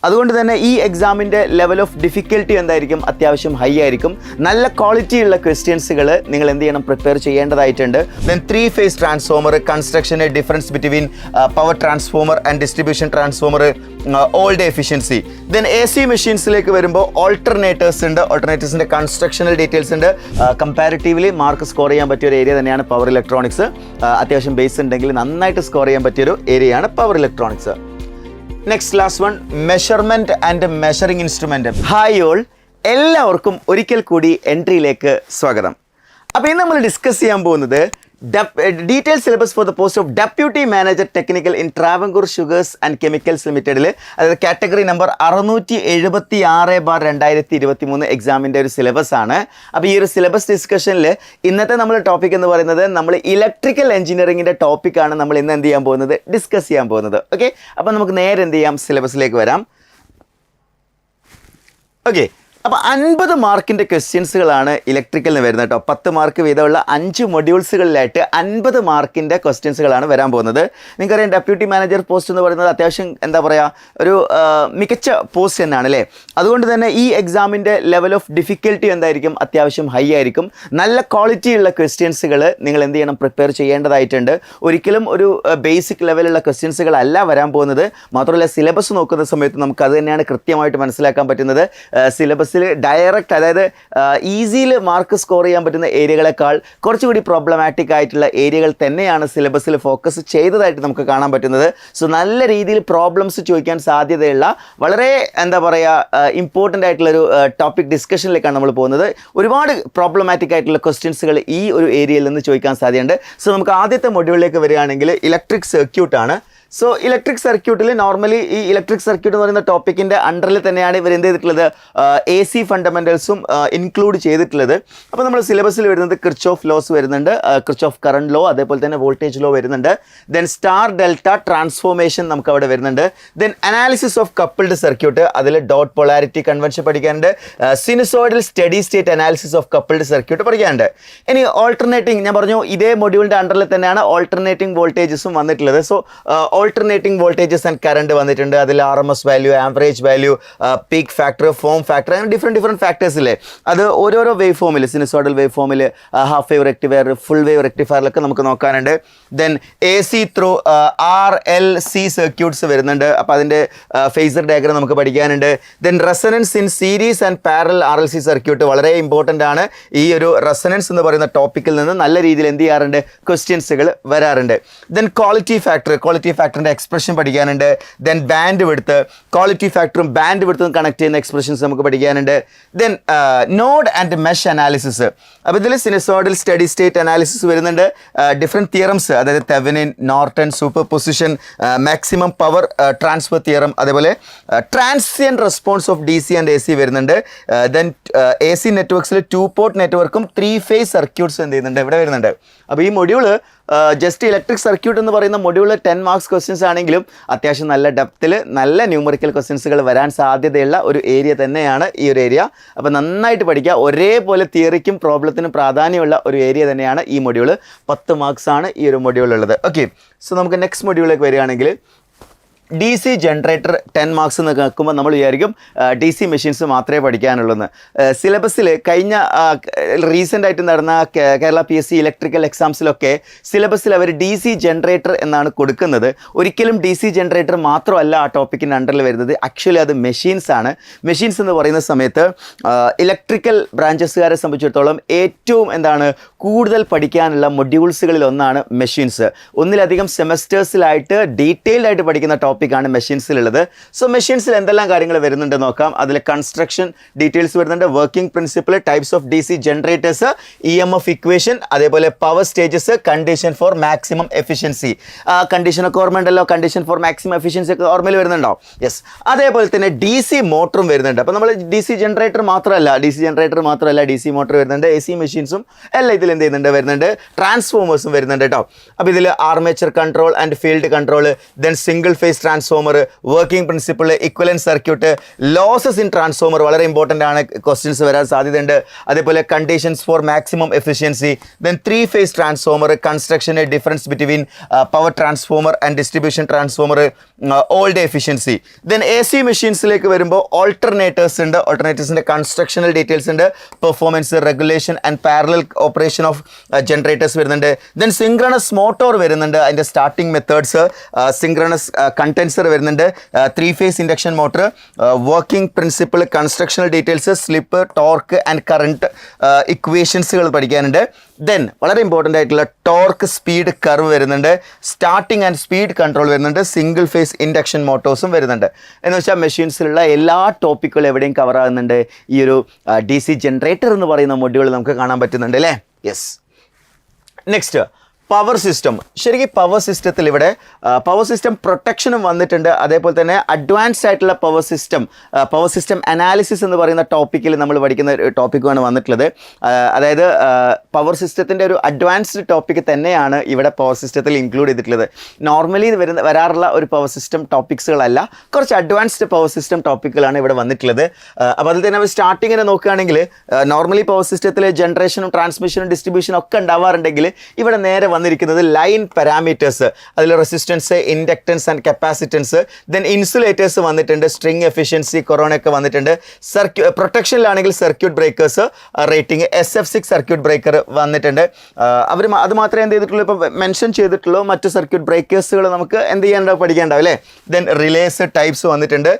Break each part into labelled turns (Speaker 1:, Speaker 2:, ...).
Speaker 1: അതുകൊണ്ട് തന്നെ ഈ എക്സാമിൻ്റെ ലെവൽ ഓഫ് ഡിഫിക്കൽട്ടി എന്തായിരിക്കും? അത്യാവശ്യം ഹൈ ആയിരിക്കും. നല്ല ക്വാളിറ്റിയുള്ള ക്വസ്റ്റ്യൻസുകൾ നിങ്ങൾ എന്ത് ചെയ്യണം? പ്രിപ്പയർ ചെയ്യേണ്ടതായിട്ടുണ്ട്. ദെൻ 3 phase ട്രാൻസ്ഫോമർ, കൺസ്ട്രക്ഷന് difference between power transformer and distribution transformer, all day efficiency. Then AC മെഷീൻസിലേക്ക് വരുമ്പോൾ ഓൾട്ടർനേറ്റേഴ്സ് ഉണ്ട്. ഓൾട്ടർനേറ്റേഴ്സിൻ്റെ കൺസ്ട്രക്ഷണൽ ഡീറ്റെയിൽസ് ഉണ്ട്. കമ്പാരിറ്റീവ്ലി മാർക്ക് സ്കോർ ചെയ്യാൻ പറ്റിയ ഒരു ഏരിയ തന്നെയാണ് പവർ ഇലക്ട്രോണിക്സ്. അത്യാവശ്യം ബേസ് ഉണ്ടെങ്കിൽ നന്നായിട്ട് സ്കോർ ചെയ്യാൻ പറ്റിയൊരു ഏരിയയാണ് power electronics. Next last one, measurement and measuring instrument. Hi all, എല്ലാവർക്കും ഒരിക്കൽ കൂടി എൻട്രിയിലേക്ക് സ്വാഗതം. അപ്പോൾ ഇന്ന് നമ്മൾ ഡിസ്കസ് ചെയ്യാൻ പോകുന്നത് detail syllabus for the post of deputy manager technical in Travancore sugars and chemicals ലിമിറ്റഡിൽ, അതായത് കാറ്റഗറി നമ്പർ 676/2023 എക്സാമിൻ്റെ ഒരു സിലബസ് ആണ്. അപ്പോൾ ഈ ഒരു സിലബസ് ഡിസ്കഷനിൽ ഇന്നത്തെ നമ്മുടെ ടോപ്പിക് എന്ന് പറയുന്നത് നമ്മൾ ഇലക്ട്രിക്കൽ എഞ്ചിനീയറിംഗിൻ്റെ ടോപ്പിക്കാണ് നമ്മൾ ഇന്ന് എന്ത് ചെയ്യാൻ പോകുന്നത്? ഡിസ്കസ് ചെയ്യാൻ പോകുന്നത്. ഓക്കെ, അപ്പോൾ നമുക്ക് നേരെ എന്ത് ചെയ്യാം? സിലബസിലേക്ക് വരാം. ഓക്കെ, അപ്പോൾ 50 മാർക്കിൻ്റെ ക്വസ്റ്റ്യൻസുകളാണ് ഇലക്ട്രിക്കലിന് വരുന്നത് കേട്ടോ. 10 മാർക്ക് വീതമുള്ള 5 മൊഡ്യൂൾസുകളിലായിട്ട് 50 മാർക്കിൻ്റെ ക്വസ്റ്റ്യൻസുകളാണ് വരാൻ പോകുന്നത്. നിങ്ങൾക്കറിയാം, ഡെപ്യൂട്ടി മാനേജർ പോസ്റ്റ് എന്ന് പറയുന്നത് അത്യാവശ്യം എന്താ പറയുക, ഒരു മികച്ച പോസ്റ്റ് തന്നെയാണ് അല്ലേ. അതുകൊണ്ട് തന്നെ ഈ എക്സാമിൻ്റെ ലെവൽ ഓഫ് ഡിഫിക്കൽട്ടി എന്തായിരിക്കും? അത്യാവശ്യം ഹൈ ആയിരിക്കും. നല്ല ക്വാളിറ്റിയുള്ള ക്വസ്റ്റ്യൻസുകൾ നിങ്ങൾ എന്ത് ചെയ്യണം? പ്രിപ്പയർ ചെയ്യേണ്ടതായിട്ടുണ്ട്. ഒരിക്കലും ഒരു ബേസിക് ലെവലുള്ള ക്വസ്റ്റ്യൻസുകളല്ല വരാൻ പോകുന്നത്. മാത്രമല്ല, സിലബസ് നോക്കുന്ന സമയത്ത് നമുക്ക് അത് തന്നെയാണ് കൃത്യമായിട്ട് മനസ്സിലാക്കാൻ പറ്റുന്നത്. സിലബസ് ഡയറക്റ്റ്, അതായത് ഈസിയിൽ മാർക്ക് സ്കോർ ചെയ്യാൻ പറ്റുന്ന ഏരിയകളെക്കാൾ കുറച്ചുകൂടി പ്രോബ്ലമാറ്റിക് ആയിട്ടുള്ള ഏരിയകൾ തന്നെയാണ് സിലബസിൽ ഫോക്കസ് ചെയ്തതായിട്ട് നമുക്ക് കാണാൻ പറ്റുന്നത്. സോ നല്ല രീതിയിൽ പ്രോബ്ലംസ് ചോദിക്കാൻ സാധ്യതയുള്ള വളരെ എന്താ പറയുക ഇമ്പോർട്ടൻ്റ് ആയിട്ടുള്ളൊരു ടോപ്പിക് ഡിസ്കഷനിലേക്കാണ് നമ്മൾ പോകുന്നത്. ഒരുപാട് പ്രോബ്ലമാറ്റിക് ആയിട്ടുള്ള ക്വസ്റ്റ്യൻസുകൾ ഈ ഒരു ഏരിയയിൽ നിന്ന് ചോദിക്കാൻ സാധ്യതയുണ്ട്. സോ നമുക്ക് ആദ്യത്തെ മൊഡ്യൂളിലേക്ക് വരികയാണെങ്കിൽ ഇലക്ട്രിക് സർക്യൂട്ടാണ്. സോ ഇലക്ട്രിക് സർക്യൂട്ടിൽ നോർമലി ഈ ഇലക്ട്രിക് സർക്യൂട്ട് എന്ന് പറയുന്ന ടോപ്പിക്കിൻ്റെ അണ്ടറിൽ തന്നെയാണ് ഇവർ എന്ത് ചെയ്തിട്ടുള്ളത്? AC ഫണ്ടമെൻ്റൽസും ഇൻക്ലൂഡ് ചെയ്തിട്ടുള്ളത്. അപ്പോൾ നമ്മൾ സിലബസിൽ വരുന്നത് കിർച്ചോഫ് ലോസ് വരുന്നുണ്ട്, കിർച്ചോഫ് കറണ്ട് ലോ, അതേപോലെ തന്നെ വോൾട്ടേജ് ലോ വരുന്നുണ്ട്. ദെൻ സ്റ്റാർ ഡെൽറ്റ ട്രാൻസ്ഫോർമേഷൻ നമുക്ക് അവിടെ വരുന്നുണ്ട്. Then analysis of coupled circuit, അതിൽ ഡോട്ട് പൊളാരിറ്റി കൺവെൻഷൻ പഠിക്കാനുണ്ട്. Sinusoidal steady state analysis of coupled circuit പഠിക്കാനുണ്ട്. ഇനി ഓൾട്ടർനേറ്റിംഗ്, ഞാൻ പറഞ്ഞു ഇതേ മൊഡ്യൂളിൻ്റെ അണ്ടറിൽ തന്നെയാണ് ഓൾട്ടർനേറ്റിംഗ് വോൾട്ടേജസും വന്നിട്ടുള്ളത്. So alternating voltages and current വന്നിട്ടുണ്ട്. അതിൽ RMS value, average value, peak factor, form factor, അങ്ങനെ ഡിഫറെൻറ്റ് ഫാക്ടേഴ്സ് ഇല്ലേ. അത് ഓരോരോ വേവ് ഫോമിൽ, സിനുസോയിഡൽ വേവ് ഫോമിൽ, half wave rectifier, full wave റെക്ടിഫയറിലൊക്കെ നമുക്ക് നോക്കാനുണ്ട്. Then AC through RLC circuits വരുന്നുണ്ട്. അപ്പോൾ അതിൻ്റെ ഫേസർ ഡയഗ്രം നമുക്ക് പഠിക്കാനുണ്ട്. Then resonance in series and parallel RLC circuit വളരെ ഇമ്പോർട്ടൻ്റ് ആണ്. ഈ ഒരു റെസനൻസ് എന്ന് പറയുന്ന ടോപ്പിക്കിൽ നിന്ന് നല്ല രീതിയിൽ എന്ത് ചെയ്യാറുണ്ട്? ക്വസ്റ്റ്യൻസുകൾ വരാറുണ്ട്. ദെൻ ക്വാളിറ്റി ഫാക്ടറിൻ്റെ എക്സ്പ്രഷൻ പഠിക്കാനുണ്ട്. ദെൻ ബാൻഡ് വിഡ്ത്ത്, ക്വാളിറ്റി ഫാക്ടറും ബാൻഡ് വിഡ്ത്തും കണക്ട് ചെയ്യുന്ന എക്സ്പ്രഷൻസ് നമുക്ക് പഠിക്കാനുണ്ട്. Then node and mesh analysis. അപ്പോൾ ഇതിൽ സിനുസോയിഡൽ സ്റ്റഡി സ്റ്റേറ്റ് അനാലിസിസ് വരുന്നുണ്ട്. ഡിഫറെൻറ്റ് തിയറംസ്, അതായത് Thevenin, Norton, superposition, maximum power transfer theorem, അതേപോലെ transient response of DC and AC വരുന്നുണ്ട്. ദെൻ AC നെറ്റ്വർക്ക്സിൽ 2 പോർട്ട് നെറ്റ്വർക്കും 3 phase സർക്യൂട്ട്സ് എന്ത് ചെയ്യുന്നുണ്ട്? ഇവിടെ വരുന്നുണ്ട്. അപ്പോൾ ഈ മൊഡ്യൂള് ജസ്റ്റ് ഇലക്ട്രിക് സർക്യൂട്ട് എന്ന് പറയുന്ന മൊഡ്യൂൾ 10 മാർക്സ് ക്വസ്റ്റ്യൻസ് ആണെങ്കിലും അത്യാവശ്യം നല്ല ഡെപ്തിൽ നല്ല ന്യൂമറിക്കൽ ക്വസ്റ്റ്യൻസുകൾ വരാൻ സാധ്യതയുള്ള ഒരു ഏരിയ തന്നെയാണ് ഈ ഒരു ഏരിയ. അപ്പോൾ നന്നായിട്ട് പഠിക്കുക. ഒരേപോലെ തിയറിക്കും പ്രോബ്ലത്തിനും പ്രാധാന്യമുള്ള ഒരു ഏരിയ തന്നെയാണ് ഈ മൊഡ്യൂൾ. 10 മാർക്സ് ആണ് ഈ ഒരു മൊഡ്യൂളുള്ളത്. ഓക്കെ, സോ നമുക്ക് നെക്സ്റ്റ് മൊഡ്യൂളിലേക്ക് വരികയാണെങ്കിൽ DC ജനറേറ്റർ 10 മാർക്സ് എന്ന് കേൾക്കുമ്പോൾ നമ്മൾ വിചാരിക്കും DC മെഷീൻസ് മാത്രമേ പഠിക്കാനുള്ളൂ. സിലബസിൽ കഴിഞ്ഞ റീസെൻ്റ് ആയിട്ട് നടന്ന കേരള PSC ഇലക്ട്രിക്കൽ എക്സാംസിലൊക്കെ സിലബസിൽ അവർ DC ജനറേറ്റർ എന്നാണ് കൊടുക്കുന്നത്. ഒരിക്കലും DC ജനറേറ്റർ മാത്രമല്ല ആ ടോപ്പിക്കിൻ്റെ അണ്ടറിൽ വരുന്നത്. ആക്ച്വലി അത് മെഷീൻസ് ആണ്. മെഷീൻസ് എന്ന് പറയുന്ന സമയത്ത് ഇലക്ട്രിക്കൽ ബ്രാഞ്ചസുകാരെ സംബന്ധിച്ചിടത്തോളം ഏറ്റവും എന്താണ് കൂടുതൽ പഠിക്കാനുള്ള മൊഡ്യൂൾസുകളിൽ ഒന്നാണ് മെഷീൻസ്. ഒന്നിലധികം സെമസ്റ്റേഴ്സിലായിട്ട് ഡീറ്റെയിൽഡ് ആയിട്ട് പഠിക്കുന്ന ടോപ്പിക്കാണ് മെഷീൻസിലുള്ളത്. സോ മെഷീൻസിൽ എന്തെല്ലാം കാര്യങ്ങൾ വരുന്നുണ്ട് നോക്കാം. അതിൽ കൺസ്ട്രക്ഷൻ ഡീറ്റെയിൽസ് വരുന്നുണ്ട്, working principle, types of DC generators, EMF equation, അതേപോലെ power stages, condition for maximum efficiency. കണ്ടീഷനൊക്കെ ഓർമ്മ ഉണ്ടല്ലോ, കണ്ടീഷൻ ഫോർ മാക്സിമം എഫിഷ്യൻസി ഒക്കെ ഓർമ്മയിൽ വരുന്നുണ്ടോ? യെസ്. അതേപോലെ തന്നെ DC മോട്ടറും വരുന്നുണ്ട്. അപ്പോൾ നമ്മൾ DC ജനറേറ്റർ മാത്രമല്ല DC മോട്ടർ വരുന്നുണ്ട്, AC മെഷീൻസും എല്ലാം ഇതിൽ എന്ത് ചെയ്യുന്നുണ്ട്? വരുന്നുണ്ട്. ട്രാൻസ്ഫോമേഴ്സും വരുന്നുണ്ട് കേട്ടോ. അപ്പോൾ ഇതിൽ armature control and field control, then single phase transformer, working principle, equivalent circuit, losses in transformer വളരെ ഇമ്പോർട്ടൻ്റ് ആണ്, ക്വസ്റ്റ്യൻസ് വരാൻ സാധ്യതയുണ്ട്. അതേപോലെ conditions for maximum efficiency, then 3 phase transformer, കൺസ്ട്രക്ഷന് difference between power transformer and distribution transformer, all day efficiency. Then A C മെഷീൻസിലേക്ക് വരുമ്പോൾ alternators ഉണ്ട്, ഓൾട്ടർനേറ്റേഴ്സിൻ്റെ കൺസ്ട്രക്ഷണൽ ഡീറ്റെയിൽസ് ഉണ്ട്, performance, regulation and parallel operation of generators വരുന്നുണ്ട്. ദെൻ സിങ്ക്രണസ് മോട്ടോർ വരുന്നുണ്ട്, അതിൻ്റെ starting methods, synchronous condenser വരുന്നുണ്ട്, 3 phase induction motor, working principle, constructional details, slip, torque and current ഇക്വേഷൻസുകൾ പഠിക്കാനുണ്ട്. ദെൻ വളരെ ഇമ്പോർട്ടൻ്റ് ആയിട്ടുള്ള ടോർക്ക് സ്പീഡ് കർവ് വരുന്നുണ്ട്, സ്റ്റാർട്ടിംഗ് ആൻഡ് സ്പീഡ് കൺട്രോൾ വരുന്നുണ്ട്, സിംഗിൾ ഫേസ് ഇൻഡക്ഷൻ മോട്ടോഴ്സും വരുന്നുണ്ട്. എന്ന് വെച്ചാൽ മെഷീൻസിലുള്ള എല്ലാ ടോപ്പിക്കുകളും എവിടെയും കവർ ആകുന്നുണ്ട്. ഈ ഒരു DC ജനറേറ്റർ എന്ന് പറയുന്ന മൊഡ്യൂൾ നമുക്ക് കാണാൻ പറ്റുന്നുണ്ട് അല്ലേ. യെസ്. Next power system. ശരിക്കും പവർ സിസ്റ്റത്തിൽ ഇവിടെ പവർ സിസ്റ്റം പ്രൊട്ടക്ഷനും വന്നിട്ടുണ്ട്, അതേപോലെ തന്നെ അഡ്വാൻസ്ഡ് ആയിട്ടുള്ള പവർ സിസ്റ്റം അനാലിസിസ് എന്ന് പറയുന്ന ടോപ്പിക്കിൽ നമ്മൾ പഠിക്കുന്ന ഒരു ടോപ്പിക്കുമാണ് വന്നിട്ടുള്ളത്. അതായത് പവർ സിസ്റ്റത്തിൻ്റെ ഒരു അഡ്വാൻസ്ഡ് ടോപ്പിക്ക് തന്നെയാണ് ഇവിടെ പവർ സിസ്റ്റത്തിൽ ഇൻക്ലൂഡ് ചെയ്തിട്ടുള്ളത്. നോർമലി വരാറുള്ള ഒരു പവർ സിസ്റ്റം ടോപ്പിക്സുകളല്ല, കുറച്ച് അഡ്വാൻസ്ഡ് പവർ സിസ്റ്റം ടോപ്പിക്കുകളാണ് ഇവിടെ വന്നിട്ടുള്ളത്. അപ്പോൾ അതിൽ തന്നെ സ്റ്റാർട്ടിങ്ങിനെ നോക്കുകയാണെങ്കിൽ നോർമലി പവർ സിസ്റ്റത്തിൽ ജനറേഷനും ട്രാൻസ്മിഷനും ഡിസ്ട്രിബ്യൂഷനും ഒക്കെ ഉണ്ടാവാറുണ്ടെങ്കിൽ ഇവിടെ നേരെ വന്നിരിക്കുന്നത് ലൈൻ പാരാമീറ്റേഴ്സ്, അതിൽ resistance, inductance and capacitance, then insulators വന്നിട്ടുണ്ട്, സ്ട്രിങ് എഫിഷ്യൻസി, കൊറോണയൊക്കെ വന്നിട്ടുണ്ട്. പ്രൊട്ടക്ഷനിലാണെങ്കിൽ circuit breakers rating, SF6 circuit breaker വന്നിട്ടുണ്ട്. അത് മാത്രമേ എന്ത് ചെയ്തിട്ടുള്ളൂ, ഇപ്പോൾ മെൻഷൻ ചെയ്തിട്ടുള്ളൂ. മറ്റ് സർക്യൂട്ട് ബ്രേക്കേഴ്സുകൾ നമുക്ക് എന്ത് ചെയ്യാനുണ്ടാവും, പഠിക്കാനുണ്ടാവും അല്ലേ. ദെൻ റിലേസ് ടൈപ്സ് വന്നിട്ടുണ്ട്.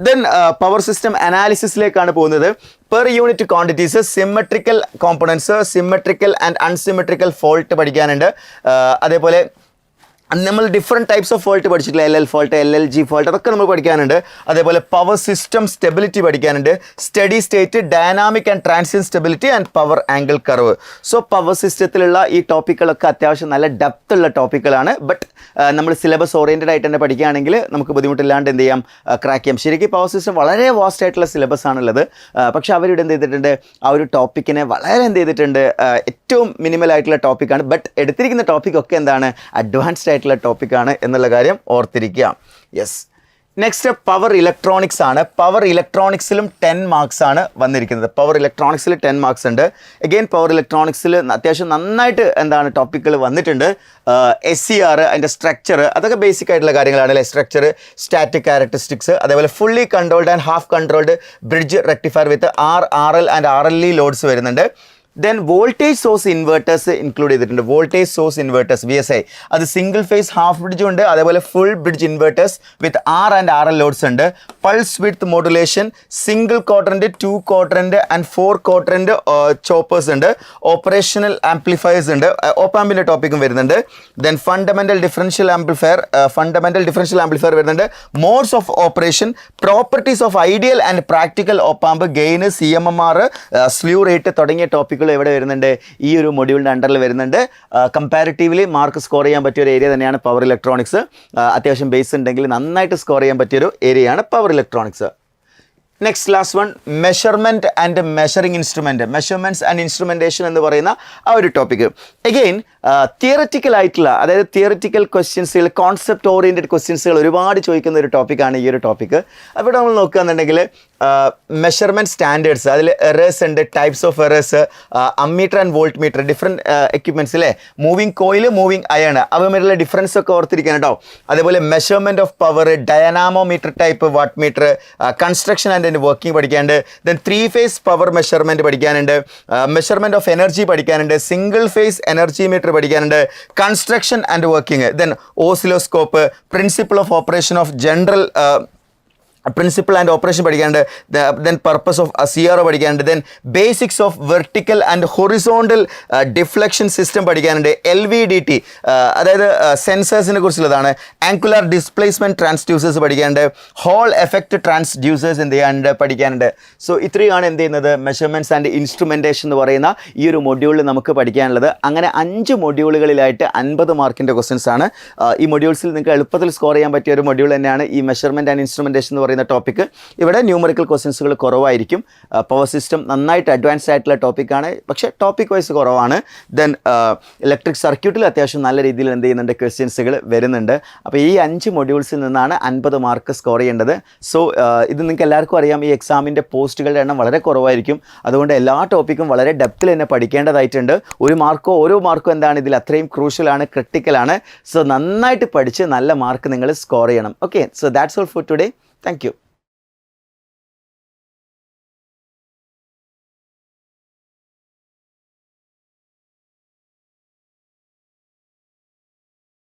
Speaker 1: ദെൻ പവർ സിസ്റ്റം അനാലിസിസിലേക്കാണ് പോകുന്നത്. Per unit quantities, symmetrical components, symmetrical and unsymmetrical fault പഠിക്കാനുണ്ട്. അതേപോലെ നമ്മൾ ഡിഫറെൻറ്റ് ടൈപ്സ് ഓഫ് ഫോൾട്ട് പഠിച്ചിട്ടില്ല, LL ഫോൾട്ട്, LLG ഫോൾട്ട്, അതൊക്കെ നമ്മൾ പഠിക്കാനുണ്ട്. അതേപോലെ പവർ സിസ്റ്റം സ്റ്റെബിലിറ്റി പഠിക്കാനുണ്ട്, steady state, dynamic and transient stability and power angle curve. So power സിസ്റ്റത്തിലുള്ള ഈ ടോപ്പിക്കുകളൊക്കെ അത്യാവശ്യം നല്ല ഡെപ്ത് ഉള്ള ടോപ്പിക്കുകളാണ്. ബട്ട് നമ്മൾ സിലബസ് ഓറിയൻറ്റഡ് ആയിട്ട് തന്നെ പഠിക്കുകയാണെങ്കിൽ നമുക്ക് ബുദ്ധിമുട്ടില്ലാണ്ട് എന്ത് ചെയ്യാം, ക്രാക്ക് ചെയ്യാം. ശരിക്കും പവർ സിസ്റ്റം വളരെ വാസ്റ്റ് ആയിട്ടുള്ള സിലബസ് ആണുള്ളത്. പക്ഷേ അവരിവിടെ എന്ത് ചെയ്തിട്ടുണ്ട്, ആ ഒരു ടോപ്പിക്കിനെ വളരെ എന്ത് ചെയ്തിട്ടുണ്ട്, ഏറ്റവും മിനിമൽ ആയിട്ടുള്ള ടോപ്പിക്കാണ്. ബട്ട് എടുത്തിരിക്കുന്ന ടോപ്പിക്കൊക്കെ എന്താണ്, അഡ്വാൻസ്ഡ് ആയിട്ടുള്ള ടോപ്പിക്കാണ് എന്നുള്ള കാര്യം ഓർത്തിരിക്കുക. യെസ്. നെക്സ്റ്റ് പവർ ഇലക്ട്രോണിക്സ് ആണ്. പവർ ഇലക്ട്രോണിക്സിലും 10 മാർക്സ് ആണ് വന്നിരിക്കുന്നത്. പവർ ഇലക്ട്രോണിക്സിൽ 10 മാർക്സ് ഉണ്ട്. അഗെയിൻ പവർ ഇലക്ട്രോണിക്സിൽ അത്യാവശ്യം നന്നായിട്ട് എന്താണ് ടോപ്പിക്കുകൾ വന്നിട്ടുണ്ട്. SCR, അതിൻ്റെ സ്ട്രക്ചർ, അതൊക്കെ ബേസിക് ആയിട്ടുള്ള കാര്യങ്ങളാണ് അല്ലേ. സ്ട്രക്ചർ, സ്റ്റാറ്റിക് ക്യാരക്ടറിസ്റ്റിക്സ്, അതേപോലെ fully controlled and half controlled bridge rectifier with RL and RLE loads വരുന്നുണ്ട്. Then voltage source inverters include ചെയ്തിട്ടുണ്ട്. വോൾട്ടേജ് സോഴ്സ് ഇൻവേർട്ടേഴ്സ് VSI, അത് സിംഗിൾ ഫേസ് ഹാഫ് ബ്രിഡ്ജും ഉണ്ട്, അതേപോലെ full bridge inverters with R and RL loads ഉണ്ട്. Pulse width modulation, single quadrant, 2 quadrant and 4 quadrant choppers ഉണ്ട്. Operational amplifiers ഉണ്ട്, ഓപ്പാമ്പിൻ്റെ ടോപ്പിക്കും വരുന്നുണ്ട്. ദെൻ ഫണ്ടമെൻ്റൽ ഡിഫറൻഷ്യൽ ആംപ്ലിഫയർ വരുന്നുണ്ട്. Modes of operation, properties of ideal and practical op amp, gain, CMMR, slew rate തുടങ്ങിയ ടോപ്പിക്കുകൾ എവിടെ വരുന്നുണ്ട്, ഈ ഒരു മൊഡ്യൂളിൻ്റെ അണ്ടറിൽ വരുന്നുണ്ട്. കമ്പാരിറ്റീവ്ലി മാർക്ക് സ്കോർ ചെയ്യാൻ പറ്റിയ ഒരു ഏരിയ തന്നെയാണ് പവർ ഇലക്ട്രോണിക്സ്. അത്യാവശ്യം ബേസ് ഉണ്ടെങ്കിൽ നന്നായിട്ട് സ്കോർ ചെയ്യാൻ പറ്റിയൊരു ഏരിയയാണ് power electronics. Next last one, measurement and measuring instrument, measurements and instrumentation എന്ന് പറയുന്ന ആ ഒരു ടോപ്പിക്ക്. അഗെയിൻ തിയററ്റിക്കൽ ആയിട്ടുള്ള, അതായത് തിയററ്റിക്കൽ ക്വസ്റ്റ്യൻസുകൾ, കോൺസെപ്റ്റ് ഓറിയൻറ്റഡ് ക്വസ്റ്റ്യൻസുകൾ ഒരുപാട് ചോദിക്കുന്ന ഒരു ടോപ്പിക്കാണ് ഈ ഒരു ടോപ്പിക്ക്. അവിടെ നമ്മൾ നോക്കുകയാണെന്നുണ്ടെങ്കിൽ മെഷർമെൻറ്റ് സ്റ്റാൻഡേർഡ്സ്, അതിൽ എറേഴ്സ് ഉണ്ട്, types of errors, ammeter and volt meter, different equipments അല്ലേ, മൂവിങ് കോയിൽ, മൂവിങ് അയൺ, അവ തമ്മിലുള്ള ഡിഫറൻസ് ഒക്കെ ഓർത്തിരിക്കാൻ കേട്ടോ. അതേപോലെ measurement of power, dynamometer type, watt meter, construction and working പഠിക്കാനുണ്ട്. ദെൻ 3 phase പവർ മെഷർമെൻറ്റ് പഠിക്കാനുണ്ട്, മെഷർമെൻറ്റ് ഓഫ് എനർജി പഠിക്കാനുണ്ട്, സിംഗിൾ ഫേസ് എനർജി മീറ്റർ പഠിക്കാനുണ്ട്, construction and working, then oscilloscope, principle of operation of general principle and operation പഠിക്കാനുണ്ട്. Then purpose of CRO പഠിക്കാനുണ്ട്. Then basics of vertical and horizontal deflection system പഠിക്കാനുണ്ട്. LVDT, അതായത് സെൻസേഴ്സിനെ കുറിച്ചുള്ളതാണ്. Angular displacement transducers പഠിക്കാനുണ്ട്. Whole effect transducers എന്ത് ചെയ്യാനുണ്ട്, പഠിക്കാനുണ്ട്. So ഇത്രയാണ് എന്ത് ചെയ്യുന്നത്, മെഷർമെൻറ്റ്സ് ആൻഡ് ഇൻസ്ട്രുമെൻറ്റേഷൻ എന്ന് പറയുന്ന ഈ ഒരു മൊഡ്യൂളിൽ നമുക്ക് പഠിക്കാനുള്ളത്. അങ്ങനെ 5 മൊഡ്യൂളുകളിലായിട്ട് 50 മാർക്കിൻ്റെ ക്വസ്റ്റ്യൻസ് ആണ്. ഈ മൊഡ്യൂൾസിൽ നിങ്ങൾക്ക് എളുപ്പത്തിൽ സ്കോർ ചെയ്യാൻ പറ്റിയ ഒരു മൊഡ്യൂൾ തന്നെയാണ് ഈ മെഷർമെൻറ്റ് ആൻഡ് ഇൻസ്ട്രുമെൻറ്റേഷൻ എന്ന് പറയുന്നത്. പറയുന്ന ടോപ്പിക്ക്. ഇവിടെ ന്യൂമറിക്കൽ ക്വസ്റ്റ്യൻസുകൾ കുറവായിരിക്കും. പവർ സിസ്റ്റം നന്നായിട്ട് അഡ്വാൻസ്ഡ് ആയിട്ടുള്ള ടോപ്പിക്കാണ്, പക്ഷേ ടോപ്പിക് വൈസ് കുറവാണ്. ദെൻ ഇലക്ട്രിക് സർക്യൂട്ടിൽ അത്യാവശ്യം നല്ല രീതിയിൽ എന്ത് ചെയ്യുന്നുണ്ട്, ക്വസ്റ്റ്യൻസുകൾ വരുന്നുണ്ട്. അപ്പോൾ ഈ 5 മൊഡ്യൂൾസിൽ നിന്നാണ് 50 മാർക്ക് സ്കോർ ചെയ്യേണ്ടത്. സോ ഇത് നിങ്ങൾക്ക് എല്ലാവർക്കും അറിയാം, ഈ എക്സാമിൻ്റെ പോസ്റ്റുകളുടെ എണ്ണം വളരെ കുറവായിരിക്കും. അതുകൊണ്ട് എല്ലാ ടോപ്പിക്കും വളരെ ഡെപ്തിൽ തന്നെ പഠിക്കേണ്ടതായിട്ടുണ്ട്. ഓരോ മാർക്കോ എന്താണ് ഇതിൽ അത്രയും ക്രൂഷ്യലാണ്, ക്രിട്ടിക്കലാണ്. സോ നന്നായിട്ട് പഠിച്ച് നല്ല മാർക്ക് നിങ്ങൾ സ്കോർ ചെയ്യണം. Okay, so that's all for today. Thank you.